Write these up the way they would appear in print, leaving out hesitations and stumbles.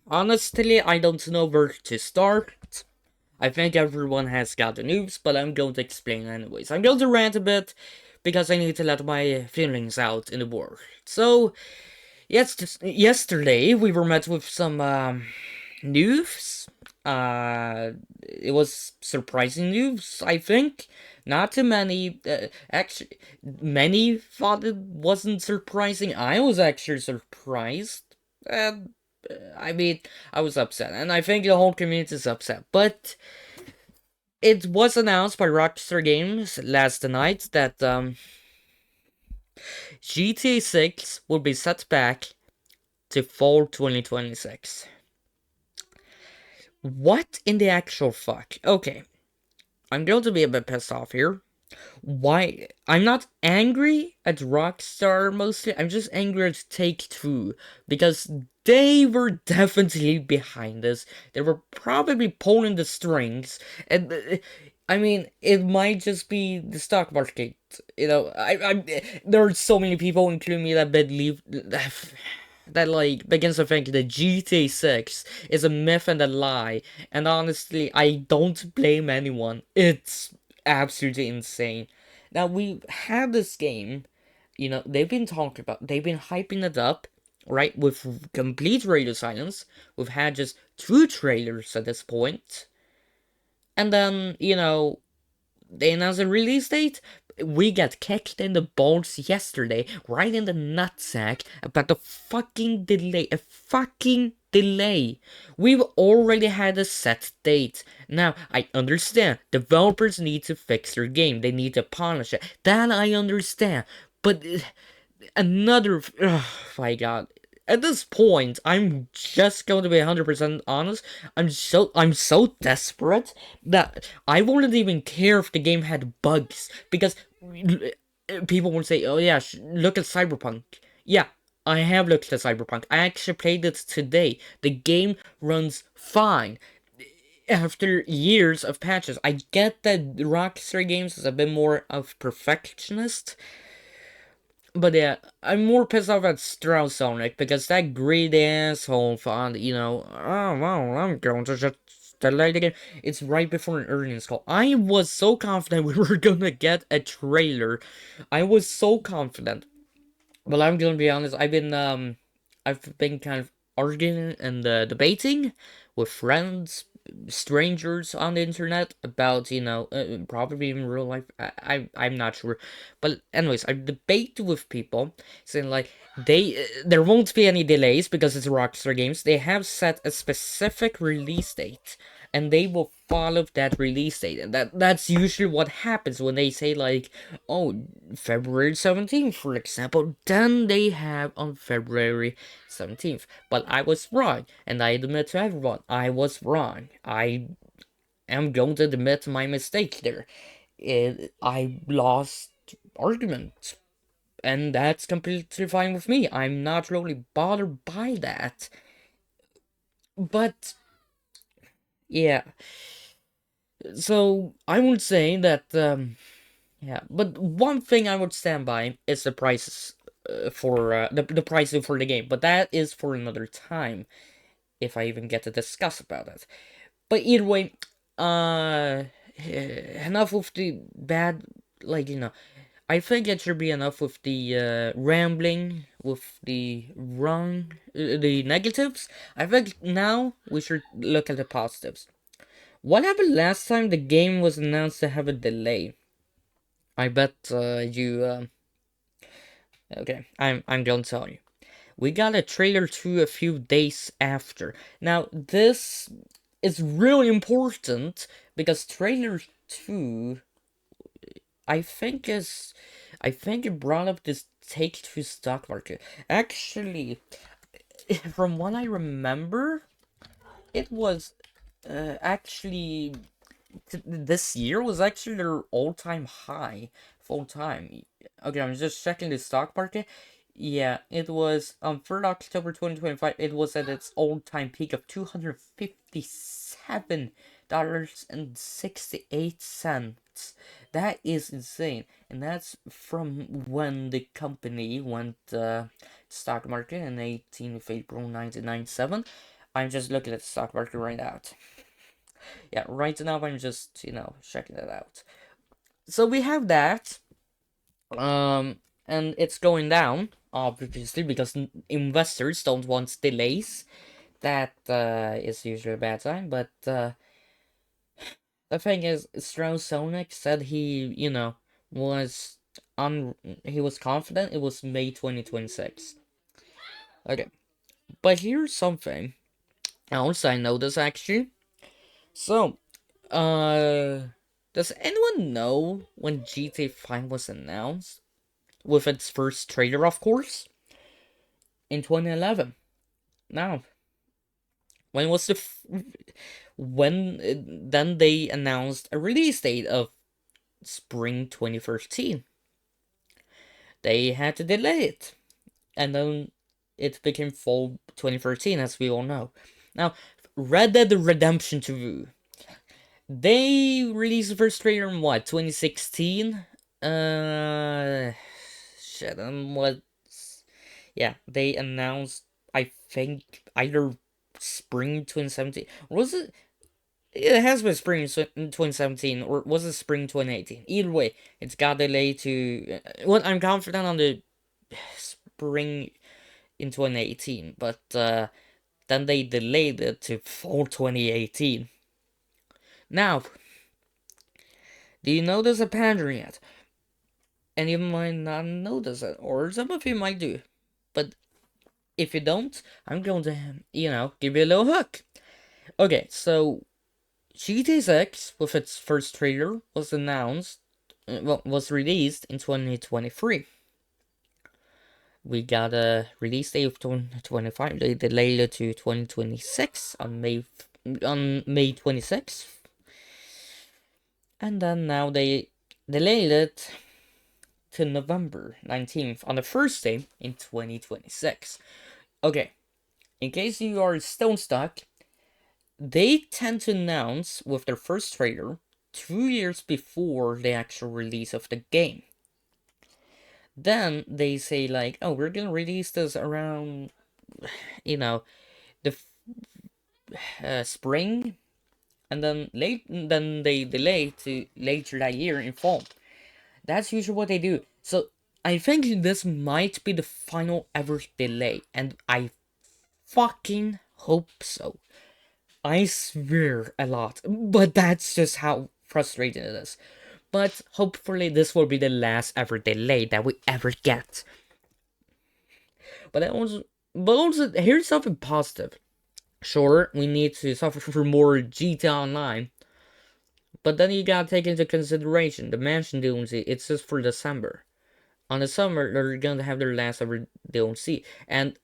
Honestly, I don't know where to start. I think everyone has got the news, but I'm going to explain anyways. I'm going to rant a bit because I need to let my feelings out in the world. So, yesterday we were met with some news. It was surprising news, I think. Not too many. Actually, many thought it wasn't surprising. I was actually surprised. And I mean, I was upset, and I think the whole community is upset. But it was announced by Rockstar Games last night that GTA 6 will be set back to fall 2026. What in the actual fuck? Okay, I'm going to be a bit pissed off here. Why? I'm not angry at Rockstar mostly. I'm just angry at Take-Two because they were definitely behind this. They were probably pulling the strings, and I mean, it might just be the stock market. There are so many people, including me, that believe that like begins to think that GTA 6 is a myth and a lie. And honestly, I don't blame anyone. It's absolutely insane. Now we had this game, they've been hyping it up, right? With complete radio silence. We've had just two trailers at this point. And then, they announced a release date. We got kicked in the balls yesterday, right in the nutsack, about the fucking delay. A fucking delay. We've already had a set date. Now, I understand. Developers need to fix their game. They need to polish it. That I understand. But another. Oh my god. At this point, I'm just going to be 100% honest. I'm so desperate that I wouldn't even care if the game had bugs because people would say, "Oh yeah, look at Cyberpunk." Yeah, I have looked at Cyberpunk. I actually played it today. The game runs fine after years of patches. I get that Rockstar Games is a bit more of perfectionist, but yeah, I'm more pissed off at Strauss Sonic because that greedy asshole found, oh well, I'm going to just delay the game. It's right before an earnings call. I was so confident we were gonna get a trailer. I was so confident. But I'm gonna be honest, I've been kind of arguing and debating with friends, strangers on the internet about, probably in real life. I'm not sure, but anyways, I debate with people saying like there won't be any delays because it's Rockstar Games. They have set a specific release date, and they will follow that release date. And that's usually what happens when they say like, oh, February 17th, for example. Then they have on February 17th. But I was wrong, and I admit to everyone, I was wrong. I am going to admit my mistake there. I lost argument, and that's completely fine with me. I'm not really bothered by that. But yeah, so I would say that yeah, but one thing I would stand by is the prices for the pricing for the game, but that is for another time if I even get to discuss about it. But either way, enough with the bad, like I think it should be enough with the rambling, with the the negatives. I think now we should look at the positives. What happened last time the game was announced to have a delay? I bet you. Okay, I'm going to tell you. We got a trailer 2 a few days after. Now this is really important because trailer 2, I think is, I think it brought up this Take-Two stock market. Actually, from what I remember, it was actually this year was actually their all-time high full time. Okay, I'm just checking the stock market. Yeah, it was on 3rd October 2025. It was at its all-time peak of $257.68. That is insane, and that's from when the company went stock market in 18th of April 1997. I'm just looking at the stock market right now. Yeah, right now I'm just, checking it out. So we have that. And it's going down, obviously, because investors don't want delays. That is usually a bad sign, but the thing is, Strauss Zelnick said was he was confident it was May 2026. Okay, but here's something else I noticed actually. So, does anyone know when GTA 5 was announced? With its first trailer, of course, in 2011. Now, when was then they announced a release date of spring 2013. They had to delay it, and then it became fall 2013, as we all know. Now, Red Dead Redemption 2, they released the first trailer in what, 2016? Shit, what? Yeah, they announced, I think, either spring 2017. Or was it? It has been spring 2017, or was it spring 2018? Either way, it's got delayed to. Well, I'm confident on the spring in 2018, but then they delayed it to fall 2018. Now, do you notice a pattern yet? And you might not notice it, or some of you might do. But if you don't, I'm going to, give you a little hook. Okay, so GTA 6, with its first trailer, was was released in 2023. We got a release date of 2025. They delayed it to 2026 on May 26th. And then now they delayed it to November 19th on the first day in 2026. Okay, in case you are stone stuck, they tend to announce with their first trailer 2 years before the actual release of the game. Then they say like, oh, we're gonna release this around, the spring, and then they delay to later that year in fall. That's usually what they do. So I think this might be the final ever delay, and I fucking hope so. I swear a lot, but that's just how frustrating it is. But hopefully this will be the last ever delay that we ever get. But also, here's something positive. Sure, we need to suffer for more GTA Online, but then you gotta take into consideration the Mansion DLC. It's just for December. On the summer, they're gonna have their last ever DLC, and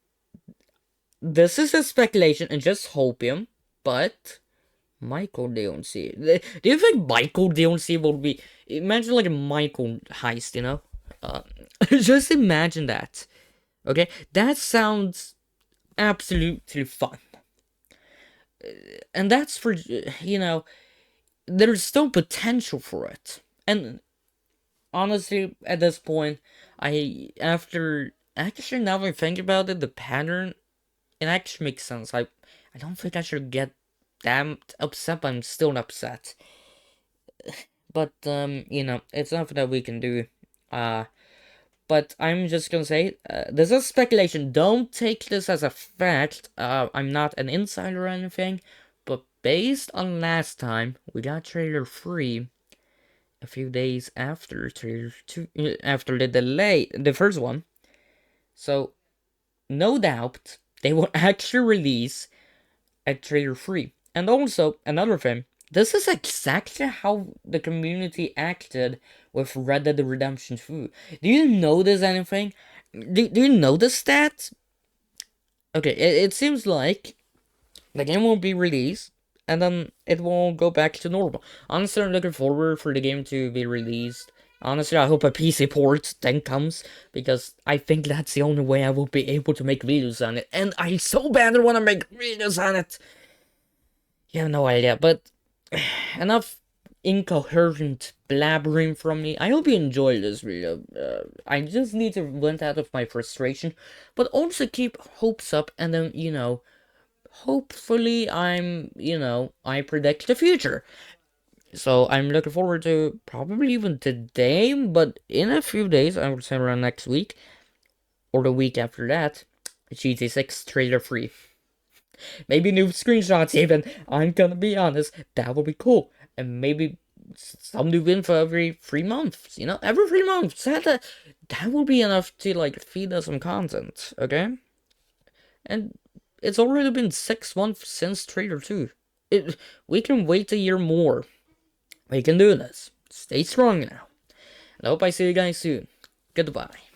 this is a speculation and just hopium, but Michael DLC. Do you think Michael DLC will be? Imagine like a Michael heist, just imagine that. Okay, that sounds absolutely fun, and that's for there's still potential for it. And honestly, at this point, actually now that I think about it, the pattern, it actually makes sense. I don't think I should get that upset, but I'm still upset. But it's nothing that we can do. But I'm just gonna say, this is speculation. Don't take this as a fact. I'm not an insider or anything, but based on last time, we got trailer 3 a few days after trailer 2, after the delay, the first one. So, no doubt, they will actually release a trailer 3. And also, another thing, this is exactly how the community acted with Red Dead Redemption 2. Do you notice anything? Do you notice that? Okay, it seems like the game will be released, and then it will go back to normal. Honestly, I'm looking forward for the game to be released. Honestly, I hope a PC port then comes, because I think that's the only way I will be able to make videos on it. And I so badly want to make videos on it. You have no idea, but enough incoherent blabbering from me. I hope you enjoyed this video. I just need to vent out of my frustration, but also keep hopes up, and then, hopefully I predict the future. So I'm looking forward to probably even today, but in a few days, I would say around next week, or the week after that, GTA 6 trailer free. Maybe new screenshots even. I'm gonna be honest, that would be cool. And maybe some new info every 3 months, every 3 months. That will be enough to like feed us some content, okay? And it's already been 6 months since trailer 2. We can wait a year more. We can do this. Stay strong now. And I hope I see you guys soon. Goodbye.